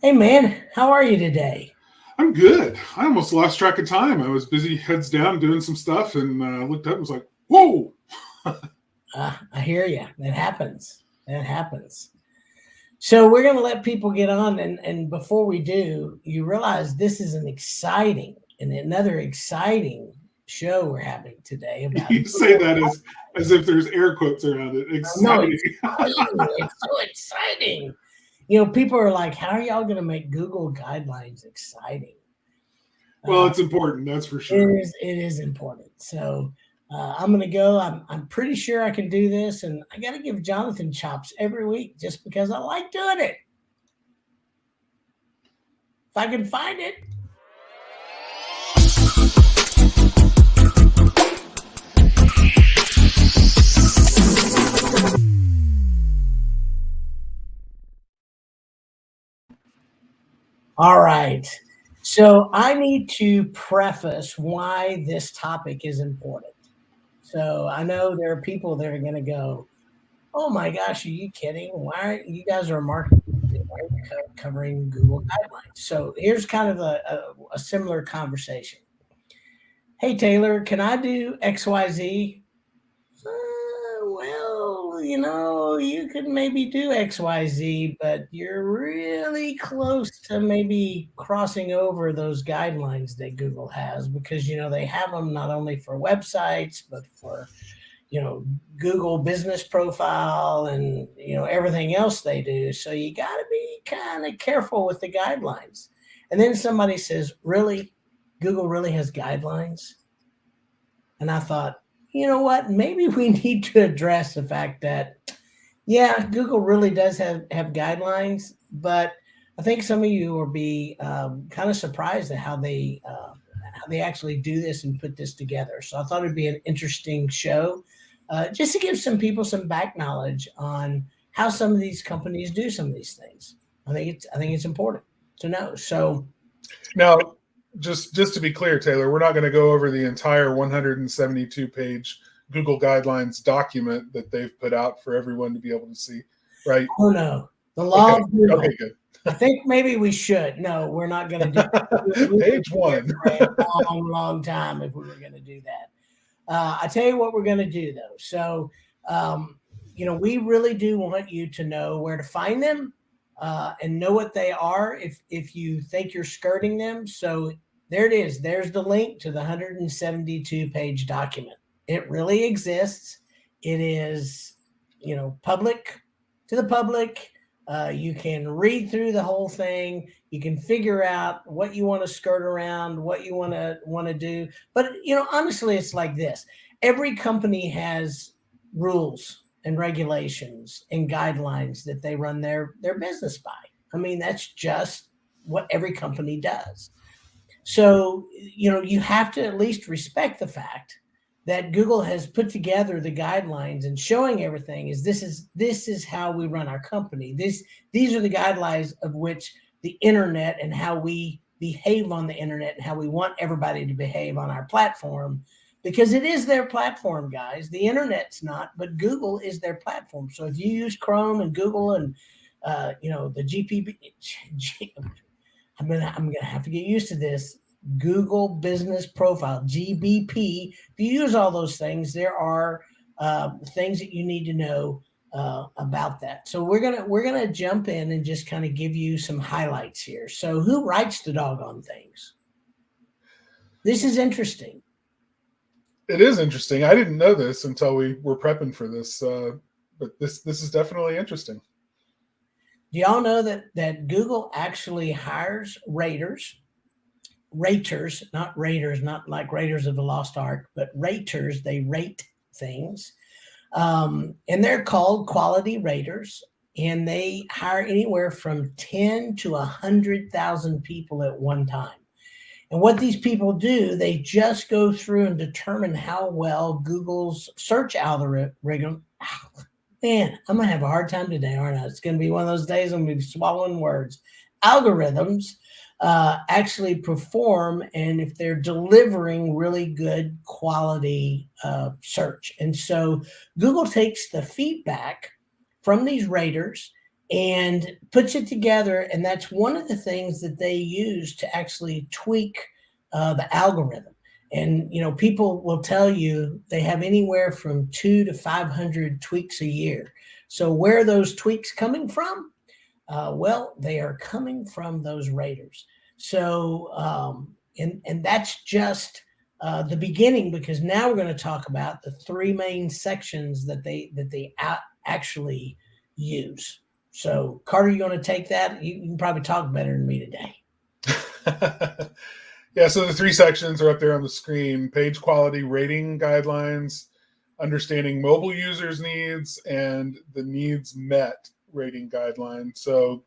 Hey man, how are you today? I'm good. I almost lost track of time. I was busy, heads down, doing some stuff, and looked up and was like, "Whoa!" I hear you. It happens. It happens. So we're going to let people get on, and before we do, you realize this is an exciting and another exciting show we're having today about You say Google. that as if there's air quotes around it. No, Exciting. exciting! It's so exciting. People are like, "How are y'all going to make Google guidelines exciting?" Well, Uh, it's important, that's for It sure. is important. So I'm going to go. I'm pretty sure I can do this, and I got to give Jonathan chops every week just because I like doing it. If I can find it. All right. So I need to preface why this topic is important. So I know there are people that are going to go, "Oh my gosh, are you kidding? Why are you guys are a marketing company, why are you covering Google guidelines?" So here's kind of a similar conversation. Hey Taylor, can I do XYZ? Well, you could maybe do XYZ, but you're really close to maybe crossing over those guidelines that Google has because, they have them not only for websites, but for, you know, Google business profile and, everything else they do. So you got to be kind of careful with the guidelines. And then somebody says, really? Google really has guidelines? And I thought, you know what? Maybe we need to address the fact that, yeah, Google really does have guidelines, but I think some of you will be kind of surprised at how they actually do this and put this together. So I thought it'd be an interesting show, just to give some people some back knowledge on how some of these companies do some of these things. I think it's important to know. So Now, just to be clear, Taylor, we're not going to go over the entire 172-page Google Guidelines document that they've put out for everyone to be able to see, right? oh no, the law Okay. of Google. Okay. Good. I think maybe we should. No, we're not going to do that. We would Page be here one. for a long, long time if we were going to do that. I tell you what we're going to do though. So, we really do want you to know where to find them and know what they are if you think you're skirting them. So there it is. There's the link to the 172-page document. It really exists. It is, public to the public. You can read through the whole thing. You can figure out what you want to skirt around, what you want to do. But honestly, it's like this: every company has rules and regulations and guidelines that they run their business by. I mean, that's just what every company does. So, you have to at least respect the fact that Google has put together the guidelines and showing everything is this is how we run our company. These are the guidelines of which the internet and how we behave on the internet and how we want everybody to behave on our platform because it is their platform, guys. The internet's not, but Google is their platform. So if you use Chrome and Google and the I'm gonna have to get used to this. Google Business Profile (GBP). If you use all those things, there are things that you need to know about that. So we're gonna jump in and just kind of give you some highlights here. So who writes the doggone things? This is interesting. It is interesting. I didn't know this until we were prepping for this, but this is definitely interesting. Do y'all know that Google actually hires raters, not raiders, not like Raiders of the Lost Ark, but raters? They rate things, and they're called quality raters, and they hire anywhere from 10 to 100,000 people at one time. And what these people do, they just go through and determine how well Google's search algorithm. Man, I'm gonna have a hard time today, aren't I? It's gonna be one of those days I'm gonna be swallowing words. Algorithms actually perform, and if they're delivering really good quality search. And so Google takes the feedback from these raters and puts it together. And that's one of the things that they use to actually tweak the algorithm. And people will tell you they have anywhere from 200 to 500 tweaks a year. So where are those tweaks coming from? Well, they are coming from those raters. So and that's just the beginning, because now we're going to talk about the three main sections that they actually use. So Carter, you going to take that? You can probably talk better than me today. Yeah, so the three sections are up there on the screen: page quality rating guidelines, understanding mobile users' needs, and the needs met rating guideline. So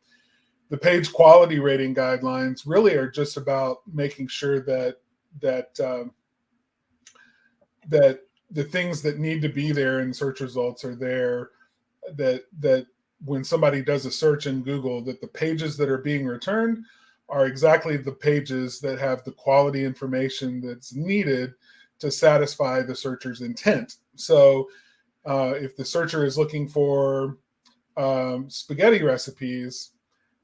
the page quality rating guidelines really are just about making sure that that the things that need to be there in search results are there, that when somebody does a search in Google, that the pages that are being returned are exactly the pages that have the quality information that's needed to satisfy the searcher's intent. So if the searcher is looking for spaghetti recipes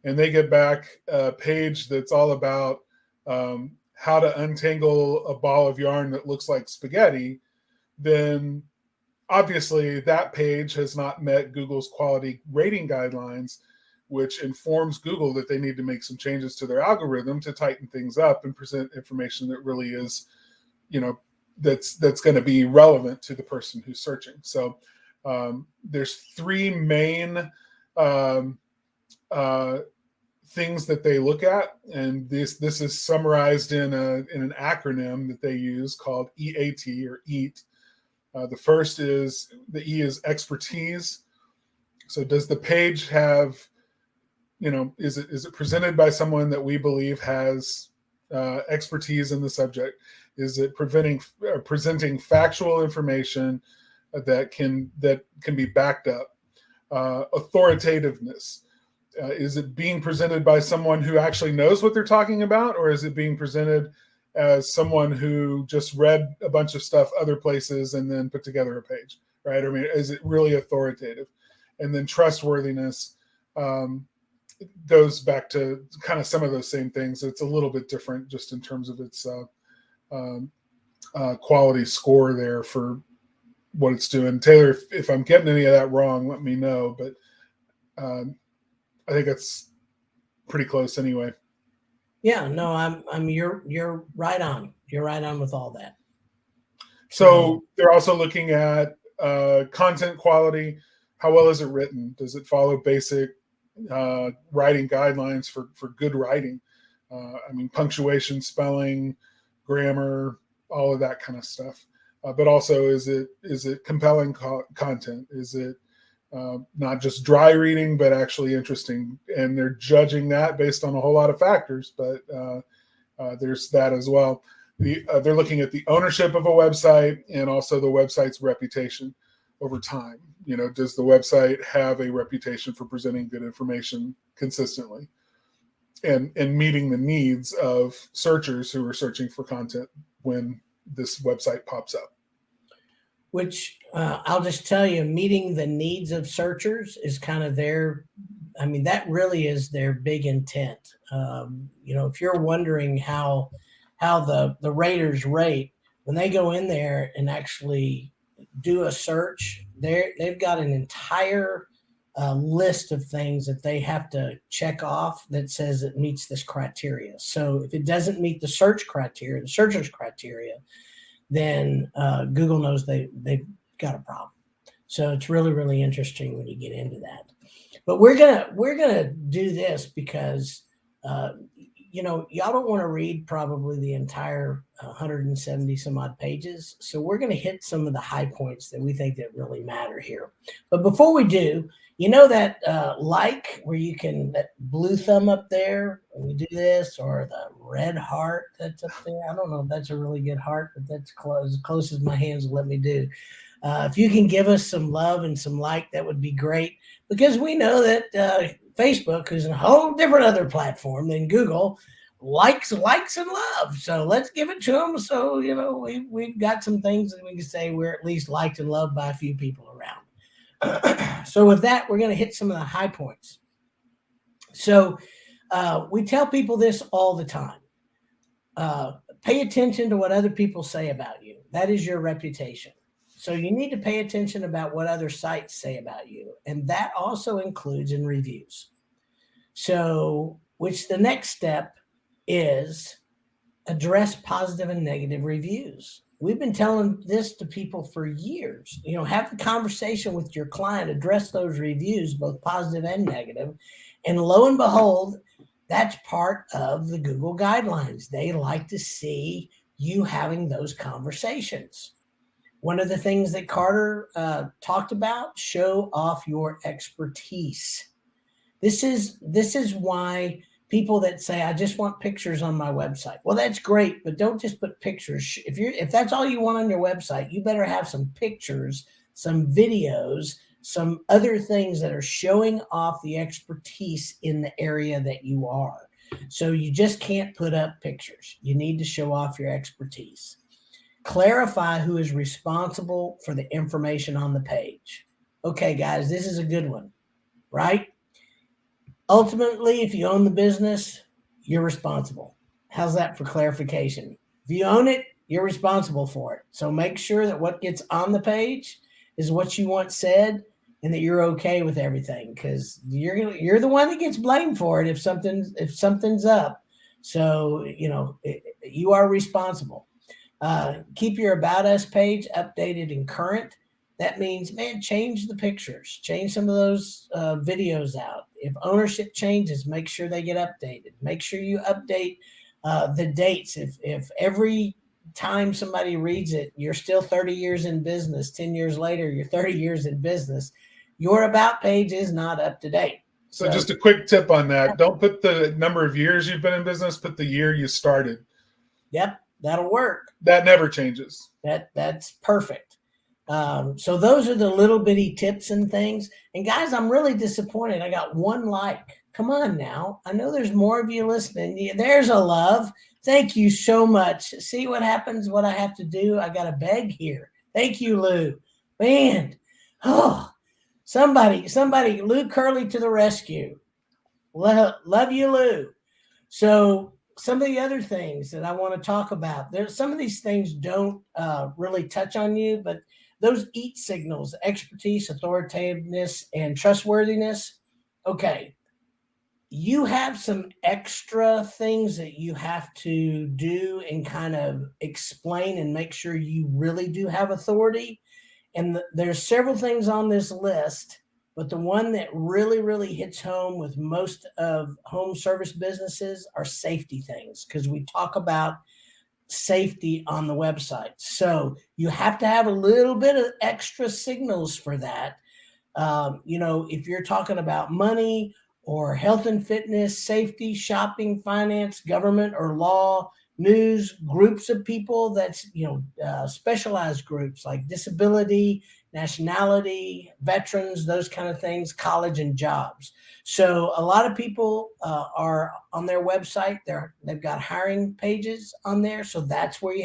and they get back a page that's all about how to untangle a ball of yarn that looks like spaghetti, then obviously that page has not met Google's quality rating guidelines, which informs Google that they need to make some changes to their algorithm to tighten things up and present information that really is, that's going to be relevant to the person who's searching. So there's three main things that they look at, and this is summarized in an acronym that they use called EAT, or EAT. The first is, the E is expertise. So does the page have, is it presented by someone that we believe has expertise in the subject? Is it presenting factual information that can be backed up? Authoritativeness. Is it being presented by someone who actually knows what they're talking about, or is it being presented as someone who just read a bunch of stuff other places and then put together a page, right? I mean, is it really authoritative? And then trustworthiness goes back to kind of some of those same things. It's a little bit different just in terms of its quality score there for what it's doing. Taylor, if I'm getting any of that wrong, let me know. But I think that's pretty close anyway. Yeah, no, I'm you're right on. You're right on with all that. So they're also looking at content quality. How well is it written? Does it follow basic writing guidelines for good writing? I mean, punctuation, spelling, grammar, all of that kind of stuff. But also, is it compelling content? Is it not just dry reading, but actually interesting? And they're judging that based on a whole lot of factors, but there's that as well. They're looking at the ownership of a website and also the website's reputation over time. Does the website have a reputation for presenting good information consistently and meeting the needs of searchers who are searching for content when this website pops up? Which I'll just tell you, meeting the needs of searchers is kind of that really is their big intent. If you're wondering how the raters rate, when they go in there and actually do a search, they've got an entire list of things that they have to check off that says it meets this criteria. So if it doesn't meet the searcher's criteria, then Google knows they've got a problem. So it's really, really interesting when you get into that. But we're gonna do this because y'all don't want to read probably the entire 170 some odd pages. So we're going to hit some of the high points that we think that really matter here. But before we do, that where you can, that blue thumb up there when we do this, or the red heart that's up there. I don't know if that's a really good heart, but that's as close as my hands will let me do. If you can give us some love and some like, that would be great, because we know that Facebook, who's a whole different other platform than Google, likes and love. So let's give it to them. So, we've got some things that we can say we're at least liked and loved by a few people around. So with that, we're going to hit some of the high points. So we tell people this all the time. Pay attention to what other people say about you. That is your reputation. So you need to pay attention about what other sites say about you. And that also includes in reviews. So, which the next step is address positive and negative reviews. We've been telling this to people for years. Have the conversation with your client, address those reviews, both positive and negative. And lo and behold, that's part of the Google guidelines. They like to see you having those conversations. One of the things that Carter talked about, show off your expertise. This is why people that say I just want pictures on my website. Well, that's great, but don't just put pictures. If that's all you want on your website, you better have some pictures, some videos, some other things that are showing off the expertise in the area that you are. So you just can't put up pictures. You need to show off your expertise. Clarify who is responsible for the information on the page. Okay, guys, this is a good one, right? Ultimately, if you own the business, you're responsible. How's that for clarification? If you own it, you're responsible for it. So make sure that what gets on the page is what you want said and that you're okay with everything, because you're the one that gets blamed for it if something's up. So you are responsible. Keep your About Us page updated and current. That means, man, change the pictures, change some of those videos out. If ownership changes, make sure they get updated. Make sure you update the dates. If every time somebody reads it, you're still 30 years in business, 10 years later, you're 30 years in business, your About page is not up to date. So just a quick tip on that. Don't put the number of years you've been in business, put the year you started. Yep, that'll work. That never changes. That's perfect. So those are the little bitty tips and things. And guys, I'm really disappointed. I got one like. Come on now. I know there's more of you listening. There's a love. Thank you so much. See what happens, what I have to do. I got to beg here. Thank you, Lou. Man. Oh, somebody, Lou Curley to the rescue. Love you, Lou. So some of the other things that I want to talk about, there's some of these things don't really touch on you, but those EAT signals, expertise, authoritativeness, and trustworthiness. Okay, you have some extra things that you have to do and kind of explain and make sure you really do have authority. And there's several things on this list, but the one that really, really hits home with most of home service businesses are safety things, because we talk about safety on the website. So you have to have a little bit of extra signals for that. If you're talking about money or health and fitness, safety, shopping, finance, government or law, news, groups of people, that's, specialized groups like disability, nationality, veterans, those kind of things, college and jobs. So a lot of people are on their website. They've got hiring pages on there. So that's where you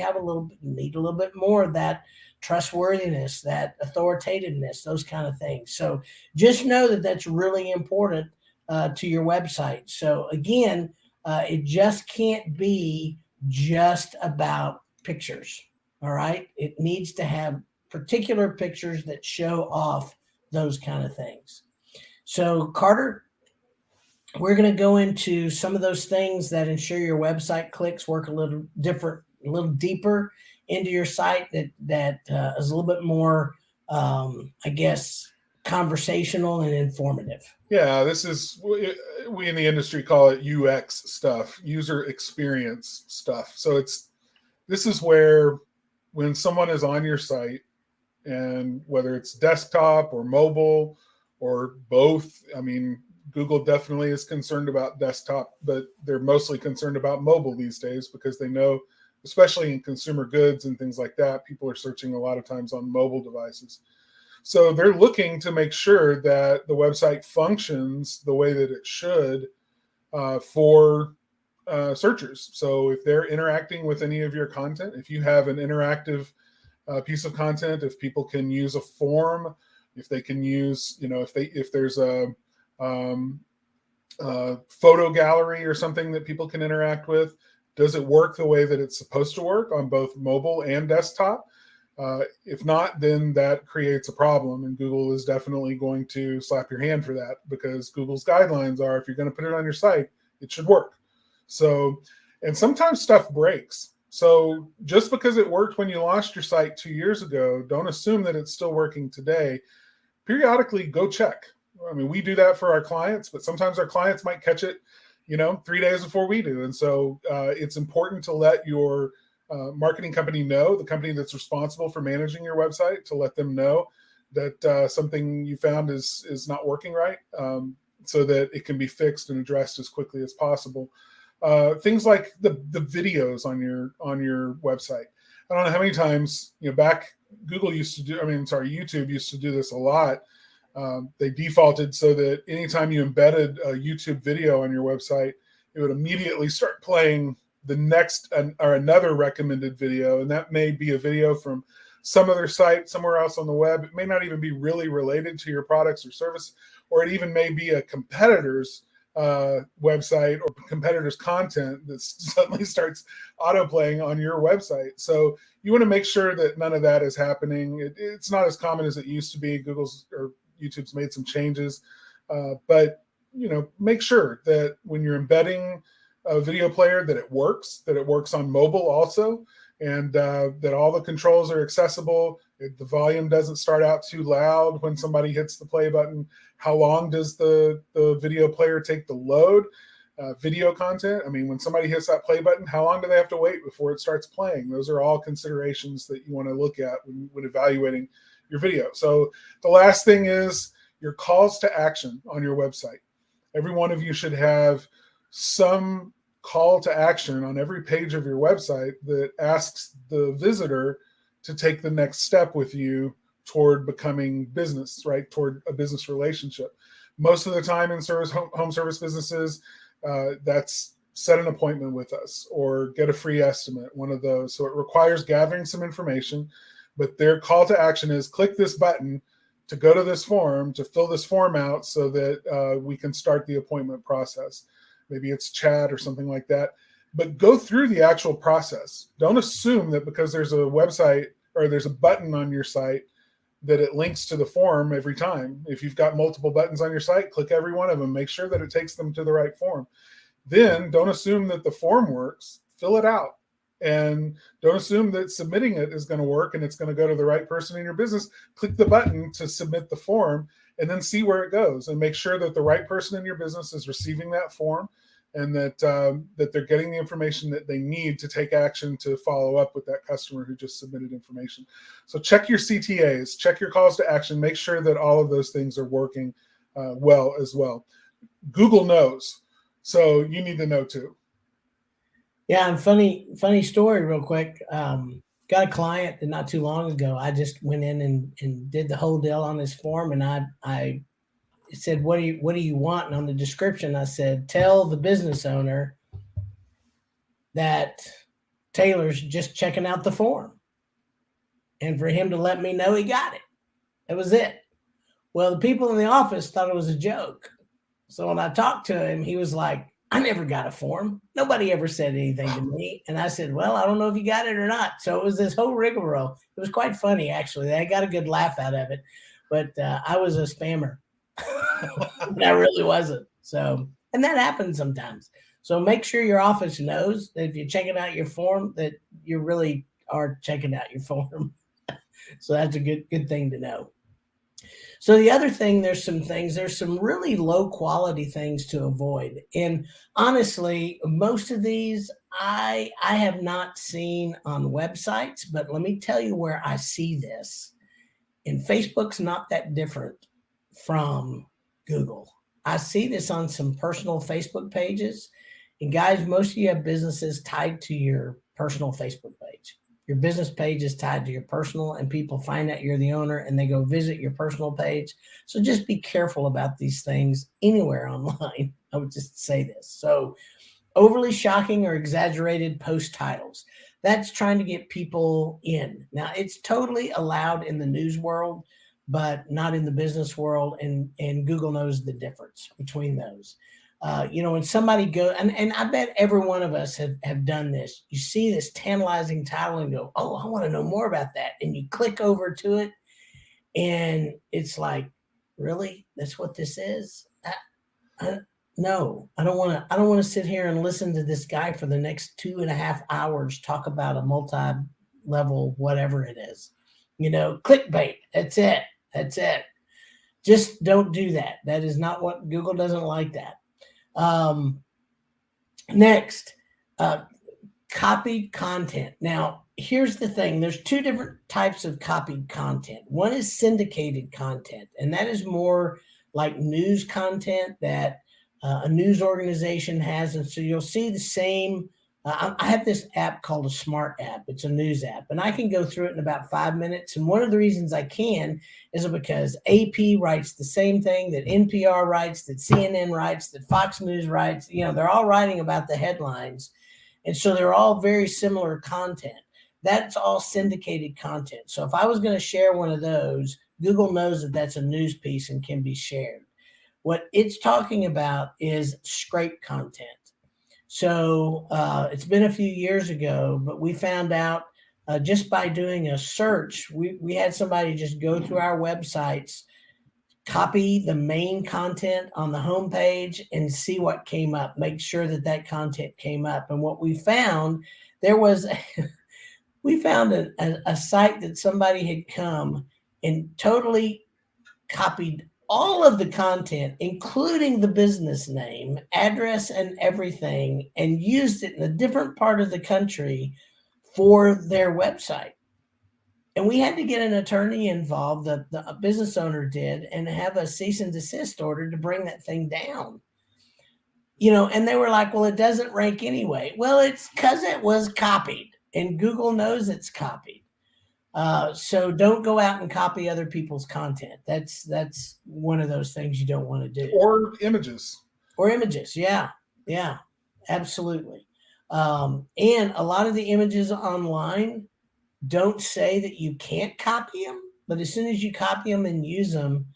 need a little bit more of that trustworthiness, that authoritativeness, those kind of things. So just know that that's really important to your website. So again, it just can't be just about pictures. All right. It needs to have particular pictures that show off those kind of things. So Carter, we're going to go into some of those things that ensure your website clicks work a little different, a little deeper into your site that is a little bit more, I guess, conversational and informative. Yeah, this is, we in the industry call it UX stuff, user experience stuff. So this is where when someone is on your site, and whether it's desktop or mobile or both, I mean, Google definitely is concerned about desktop, but they're mostly concerned about mobile these days because they know, especially in consumer goods and things like that, people are searching a lot of times on mobile devices. So they're looking to make sure that the website functions the way that it should for searchers. So if they're interacting with any of your content, if you have an interactive piece of content, if people can use a form, if they can use, if there's a photo gallery or something that people can interact with? Does it work the way that it's supposed to work on both mobile and desktop? If not, then that creates a problem, and Google is definitely going to slap your hand for that, because Google's guidelines are, if you're going to put it on your site, it should work. So, and sometimes stuff breaks. So just because it worked when you launched your site 2 years ago, don't assume that it's still working today. Periodically go check. I mean, we do that for our clients, but sometimes our clients might catch it, 3 days before we do. And so it's important to let your marketing company know, the company that's responsible for managing your website, to let them know that something you found is not working right, so that it can be fixed and addressed as quickly as possible. Things like the videos on your website. I don't know how many times, back YouTube used to do this a lot. They defaulted so that anytime you embedded a YouTube video on your website, it would immediately start playing the next or another recommended video. And that may be a video from some other site somewhere else on the web. It may not even be really related to your products or service, or it even may be a competitor's website or competitor's content that suddenly starts autoplaying on your website. So you want to make sure that none of that is happening. It's not as common as it used to be. Google's or YouTube's made some changes, but make sure that when you're embedding a video player, that it works on mobile also, and that all the controls are accessible. The volume doesn't start out too loud when somebody hits the play button. How long does the video player take to load video content? I mean, when somebody hits that play button, how long do they have to wait before it starts playing? Those are all considerations that you want to look at when evaluating your video. So the last thing is your calls to action on your website. Every one of you should have some call to action on every page of your website that asks the visitor to take the next step with you toward becoming business, right? Toward a business relationship. Most of the time in home service businesses, that's set an appointment with us or get a free estimate, one of those. So it requires gathering some information, but their call to action is click this button to go to this form, to fill this form out so that we can start the appointment process. Maybe it's chat or something like that, but go through the actual process. Don't assume that because there's a website or there's a button on your site that it links to the form every time. If you've got multiple buttons on your site, click every one of them, make sure that it takes them to the right form. Then don't assume that the form works, fill it out. And don't assume that submitting it is going to work and it's going to go to the right person in your business. Click the button to submit the form and then see where it goes, and make sure that the right person in your business is receiving that form, and that they're getting the information that they need to take action to follow up with that customer who just submitted information. So check your CTAs, check your calls to action, make sure that all of those things are working well as well. Google knows, so you need to know too. Yeah, and funny story real quick. Got a client that not too long ago, I just went in and did the whole deal on this form, and I said, what do you want? And on the description, I said, tell the business owner that Taylor's just checking out the form, and for him to let me know he got it. That was it. Well, the people in the office thought it was a joke. So when I talked to him, he was like, I never got a form. Nobody ever said anything to me. And I said, well, I don't know if you got it or not. So it was this whole rigmarole. It was quite funny, actually. I got a good laugh out of it. But I was a spammer. But I really wasn't. So, and that happens sometimes. So make sure your office knows that if you're checking out your form, that you really are checking out your form. So that's a good thing to know. So the other thing, there's some really low quality things to avoid. And honestly, most of these I have not seen on websites, but let me tell you where I see this. And Facebook's not that different from Google. I see this on some personal Facebook pages. And guys, most of you have businesses tied to your personal Facebook page. Your business page is tied to your personal, and people find out you're the owner and they go visit your personal page. So just be careful about these things anywhere online. I would just say this. So overly shocking or exaggerated post titles. That's trying to get people in. Now, it's totally allowed in the news world, but not in the business world. And Google knows the difference between those. When somebody and I bet every one of us have done this. You see this tantalizing title and go, oh, I want to know more about that. And you click over to it and it's like, really? That's what this is? No, I don't want to sit here and listen to this guy for the next 2.5 hours talk about a multi-level, whatever it is, clickbait. That's it. That's it. Just don't do that. That is not what Google doesn't like that. Next, copied content. Now, here's the thing. There's two different types of copied content. One is syndicated content, and that is more like news content that a news organization has. And so you'll see the same. I have this app called a Smart app. It's a news app, and I can go through it in about 5 minutes. And one of the reasons I can is because AP writes the same thing that NPR writes, that CNN writes, that Fox News writes. They're all writing about the headlines. And so they're all very similar content. That's all syndicated content. So if I was going to share one of those, Google knows that that's a news piece and can be shared. What it's talking about is scrape content. So it's been a few years ago, but we found out just by doing a search, we had somebody just go through our websites, copy the main content on the homepage and see what came up, make sure that content came up. And what we found, we found a site that somebody had come and totally copied all of the content, including the business name, address, and everything, and used it in a different part of the country for their website. And we had to get an attorney involved, the business owner did, and have a cease and desist order to bring that thing down. And they were like, well, it doesn't rank anyway. Well, it's because it was copied, and Google knows it's copied. So don't go out and copy other people's content. That's one of those things you don't want to do. Or images. Yeah, absolutely. And a lot of the images online don't say that you can't copy them, but as soon as you copy them and use them,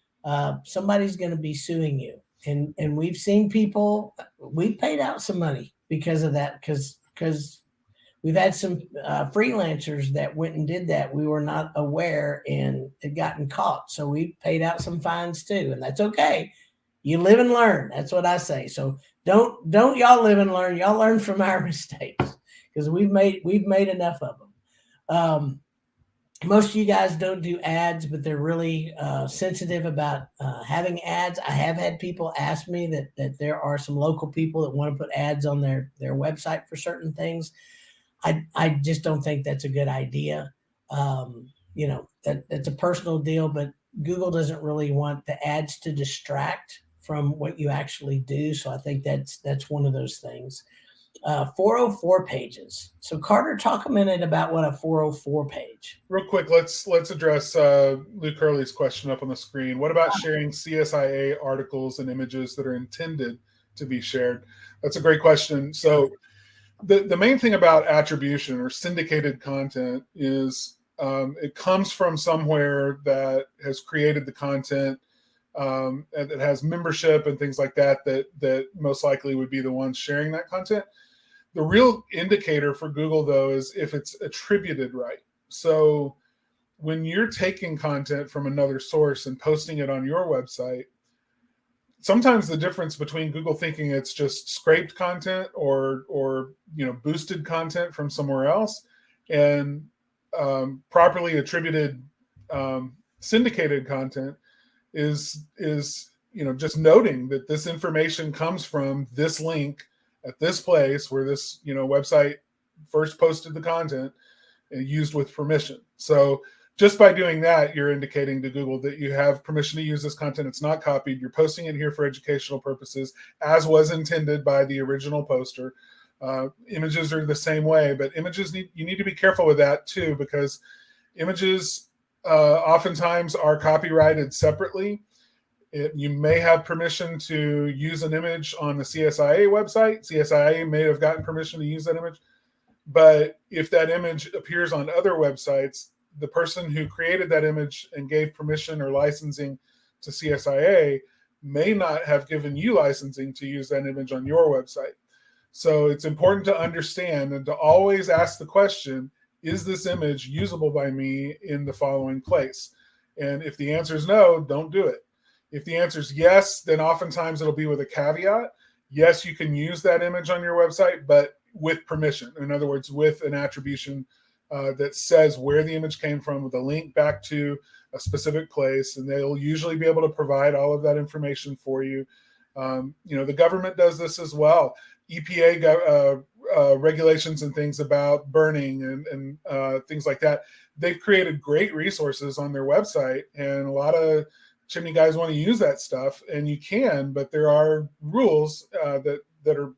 somebody's going to be suing you. And we've seen people, we've paid out some money because of that, because we've had some freelancers that went and did that. We were not aware and had gotten caught. So we paid out some fines too, and that's okay. You live and learn. That's what I say. So don't y'all live and learn. Y'all learn from our mistakes, because we've made enough of them. Most of you guys don't do ads, but they're really sensitive about having ads. I have had people ask me that there are some local people that want to put ads on their website for certain things. I just don't think that's a good idea. That's a personal deal, but Google doesn't really want the ads to distract from what you actually do. So I think that's one of those things. 404 pages. So Carter, talk a minute about what a 404 page. Real quick, let's address Luke Hurley's question up on the screen. What about sharing CSIA articles and images that are intended to be shared? That's a great question. So the main thing about attribution or syndicated content is it comes from somewhere that has created the content, and it has membership and things like that most likely would be the ones sharing that content. The real indicator for Google, though, is if it's attributed right. So when you're taking content from another source and posting it on your website, sometimes the difference between Google thinking it's just scraped content or boosted content from somewhere else and properly attributed syndicated content is just noting that this information comes from this link at this place where this website first posted the content and used with permission. So just by doing that, you're indicating to Google that you have permission to use this content. It's not copied. You're posting it here for educational purposes, as was intended by the original poster. Images are the same way, but images you need to be careful with that too, because images oftentimes are copyrighted separately. You may have permission to use an image on the CSIA website. CSIA may have gotten permission to use that image, but if that image appears on other websites, the person who created that image and gave permission or licensing to CSIA may not have given you licensing to use that image on your website. So it's important to understand and to always ask the question, is this image usable by me in the following place? And if the answer is no, don't do it. If the answer is yes, then oftentimes it'll be with a caveat. Yes, you can use that image on your website, but with permission. In other words, with an attribution that says where the image came from, with a link back to a specific place, and they'll usually be able to provide all of that information for you. The government does this as well. EPA regulations and things about burning and things like that. They've created great resources on their website, and a lot of chimney guys want to use that stuff, and you can, but there are rules that are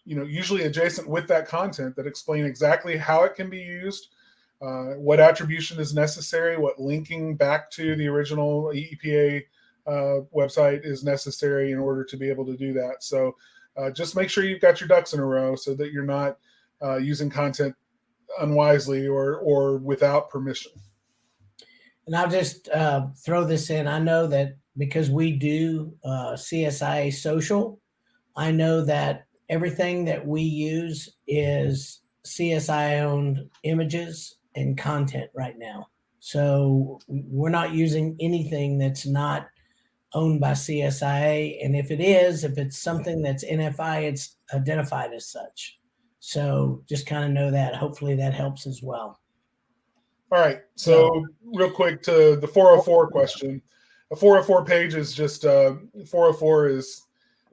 usually adjacent with that content that explain exactly how it can be used, what attribution is necessary, what linking back to the original EPA website is necessary in order to be able to do that. So just make sure you've got your ducks in a row so that you're not using content unwisely or without permission. And I'll just throw this in. I know that because we do CSIA social, I know that everything that we use is CSI-owned images and content right now. So we're not using anything that's not owned by CSIA. And if it's something that's NFI, it's identified as such. So just kind of know that. Hopefully that helps as well. All right. So real quick to the 404 question. A 404 page is just 404 is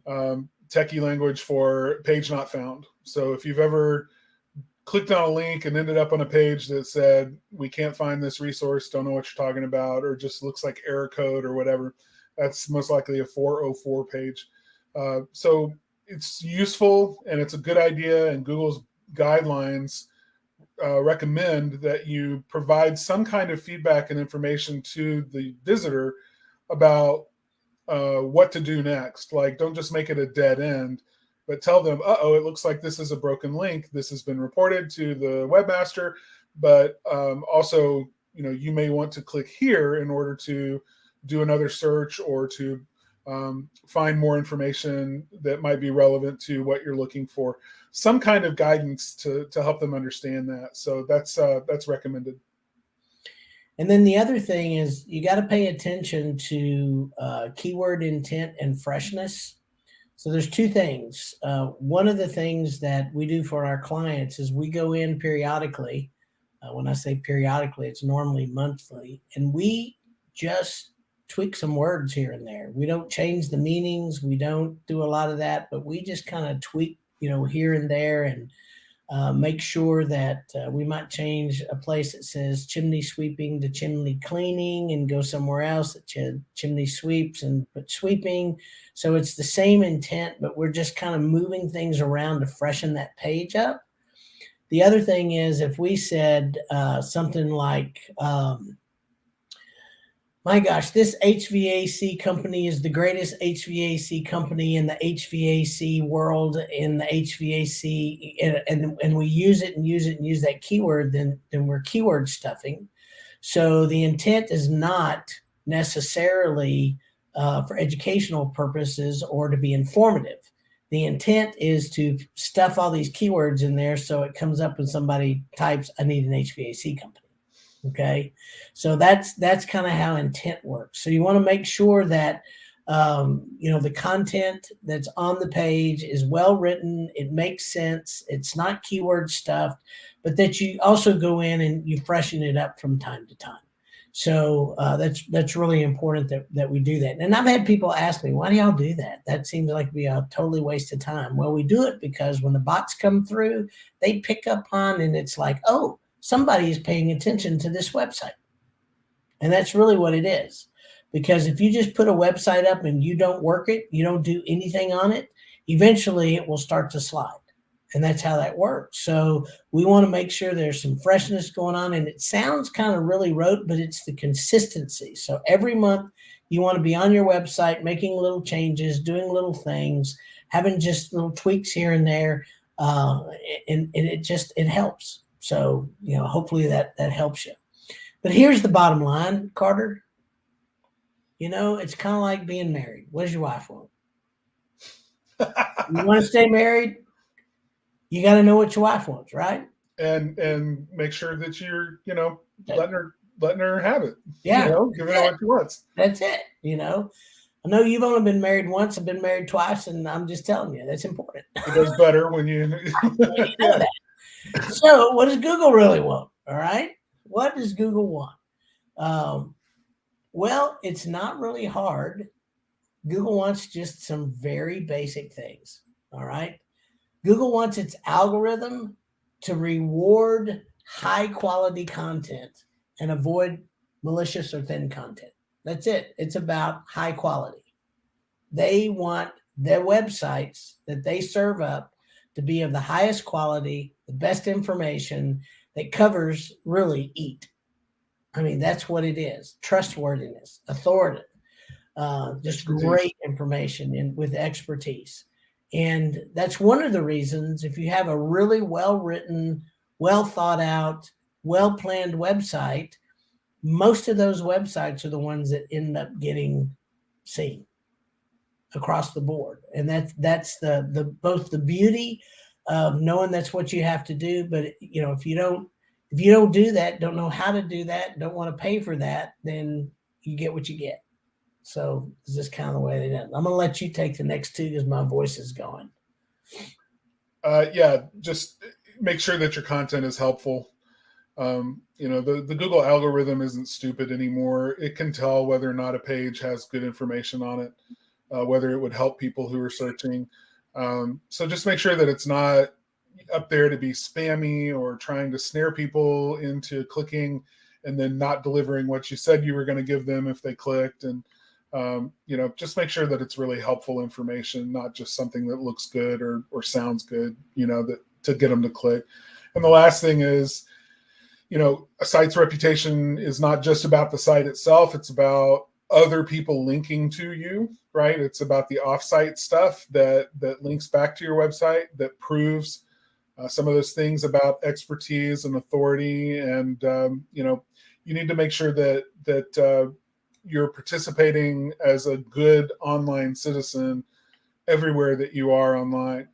techie language for page not found. So if you've ever clicked on a link and ended up on a page that said, we can't find this resource, don't know what you're talking about, or just looks like error code or whatever, that's most likely a 404 page. So it's useful and it's a good idea, and Google's guidelines recommend that you provide some kind of feedback and information to the visitor about what to do next. Like, don't just make it a dead end, but tell them, it looks like this is a broken link. This has been reported to the webmaster, but also, you may want to click here in order to do another search or to find more information that might be relevant to what you're looking for. Some kind of guidance to help them understand that. So that's recommended. And then the other thing is you got to pay attention to keyword intent and freshness. So there's two things. One of the things that we do for our clients is we go in periodically. When I say periodically, it's normally monthly, and we just tweak some words here and there. We don't change the meanings. We don't do a lot of that, but we just kind of tweak, here and there, and make sure that we might change a place that says chimney sweeping to chimney cleaning and go somewhere else that chimney sweeps and put sweeping. So it's the same intent, but we're just kind of moving things around to freshen that page up. The other thing is if we said something like, my gosh, this HVAC company is the greatest HVAC company in the HVAC world, in the HVAC, and we use it and use that keyword, then we're keyword stuffing. So the intent is not necessarily for educational purposes or to be informative. The intent is to stuff all these keywords in there so it comes up when somebody types, I need an HVAC company. Okay, so that's kind of how intent works. So you want to make sure that the content that's on the page is well written, it makes sense, it's not keyword stuffed, but that you also go in and you freshen it up from time to time. So that's really important that we do that. And I've had people ask me, why do y'all do that? That seems like be a totally waste of time. Well, we do it because when the bots come through, they pick up on, and it's like, oh, somebody is paying attention to this website. And that's really what it is. Because if you just put a website up and you don't work it, you don't do anything on it, eventually it will start to slide. And that's how that works. So we want to make sure there's some freshness going on. And it sounds kind of really rote, but it's the consistency. So every month you want to be on your website, making little changes, doing little things, having just little tweaks here and there. And it helps. So, hopefully that helps you. But here's the bottom line, Carter. it's kind of like being married. What does your wife want? You want to stay married? You got to know what your wife wants, right? And make sure that you're, That- letting her have it. Yeah, Giving her what she wants. that's it. I know you've only been married once. I've been married twice, and I'm just telling you that's important. It does better when you. You know that. So, what does Google really want? All right, what does Google want? Well, it's not really hard. Google wants just some very basic things. All right. Google wants its algorithm to reward high quality content and avoid malicious or thin content. That's it. It's about high quality. They want their websites that they serve up to be of the highest quality, the best information that covers really EAT. I mean, that's what it is: trustworthiness, authority, just Expertise. great information and with expertise. And that's one of the reasons if you have a really well written, well thought out, well planned website, most of those websites are the ones that end up getting seen across the board. And that's the both the beauty of knowing that's what you have to do. But if you don't do that, don't know how to do that, don't want to pay for that, then you get what you get. So it's just kind of the way they did it. I'm going to let you take the next two because my voice is going. Yeah, just make sure that your content is helpful. The Google algorithm isn't stupid anymore. It can tell whether or not a page has good information on it, whether it would help people who are searching. So just make sure that it's not up there to be spammy or trying to snare people into clicking and then not delivering what you said you were going to give them if they clicked. And just make sure that it's really helpful information, not just something that looks good or sounds good, that to get them to click. And the last thing is, a site's reputation is not just about the site itself. It's about other people linking to you, right? It's about the offsite stuff that links back to your website, that proves some of those things about expertise and authority. And, you need to make sure that you're participating as a good online citizen everywhere that you are online.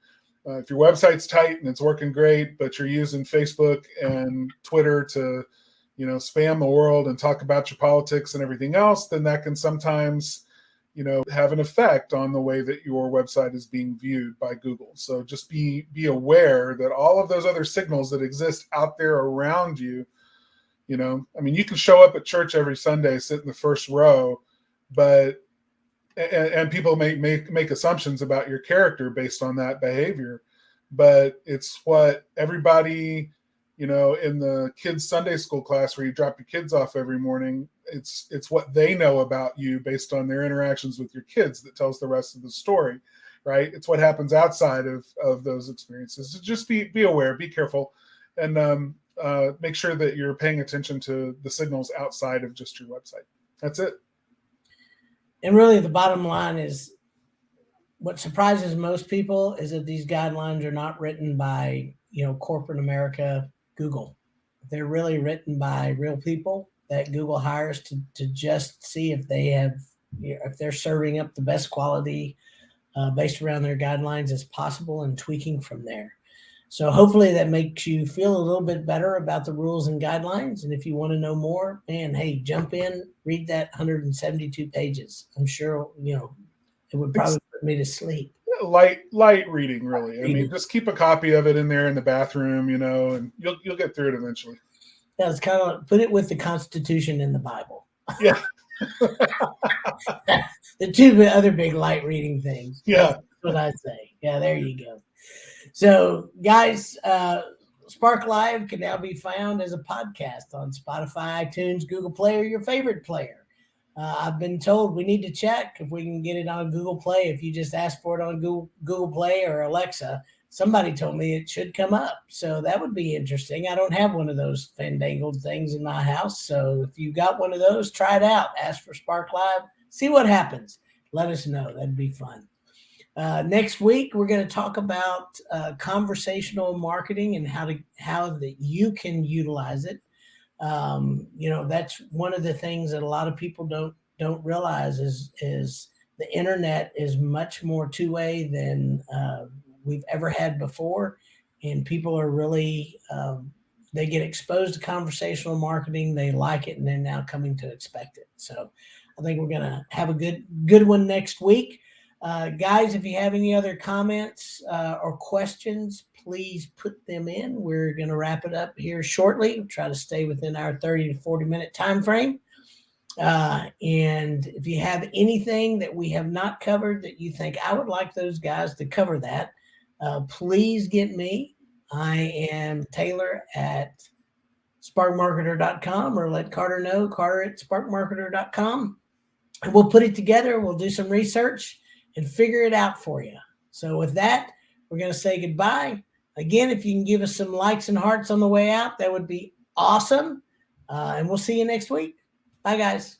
If your website's tight and it's working great, but you're using Facebook and Twitter to, spam the world and talk about your politics and everything else, then that can sometimes, have an effect on the way that your website is being viewed by Google. So just be aware that all of those other signals that exist out there around you, you can show up at church every Sunday, sit in the first row, but and people make assumptions about your character based on that behavior, but it's what everybody, in the kids' Sunday school class where you drop your kids off every morning, it's what they know about you based on their interactions with your kids that tells the rest of the story, right? It's what happens outside of those experiences. So just be aware, be careful, and make sure that you're paying attention to the signals outside of just your website. That's it. And really, the bottom line is what surprises most people is that these guidelines are not written by, corporate America, Google. They're really written by real people that Google hires to just see if they have, if they're serving up the best quality based around their guidelines as possible and tweaking from there. So hopefully that makes you feel a little bit better about the rules and guidelines. And if you want to know more, man, hey, jump in, read that 172 pages. I'm sure, it would probably put me to sleep. Light reading, really. I mean, just keep a copy of it in there in the bathroom, and you'll get through it eventually. Yeah, it's kind of put it with the Constitution and the Bible. Yeah. The two other big light reading things. Yeah. That's what I say. Yeah, there you go. So, guys, Spark Live can now be found as a podcast on Spotify, iTunes, Google Play, or your favorite player. I've been told we need to check if we can get it on Google Play. If you just ask for it on Google Play or Alexa, somebody told me it should come up. So that would be interesting. I don't have one of those fandangled things in my house. So if you got one of those, try it out. Ask for Spark Live. See what happens. Let us know. That'd be fun. Next week, we're going to talk about conversational marketing and how that you can utilize it. That's one of the things that a lot of people don't don't realize is the internet is much more two-way than we've ever had before, and people are really they get exposed to conversational marketing, they like it, and they're now coming to expect it. So I think we're gonna have a good one next week. Guys, if you have any other comments or questions, please put them in. We're going to wrap it up here shortly. We'll try to stay within our 30 to 40 minute time frame. And if you have anything that we have not covered that you think I would like those guys to cover that, please get me. I am Taylor at sparkmarketer.com, or let Carter know, Carter at sparkmarketer.com. And we'll put it together. We'll do some research and figure it out for you. So with that, we're going to say goodbye. Again, if you can give us some likes and hearts on the way out, that would be awesome. And we'll see you next week. Bye, guys.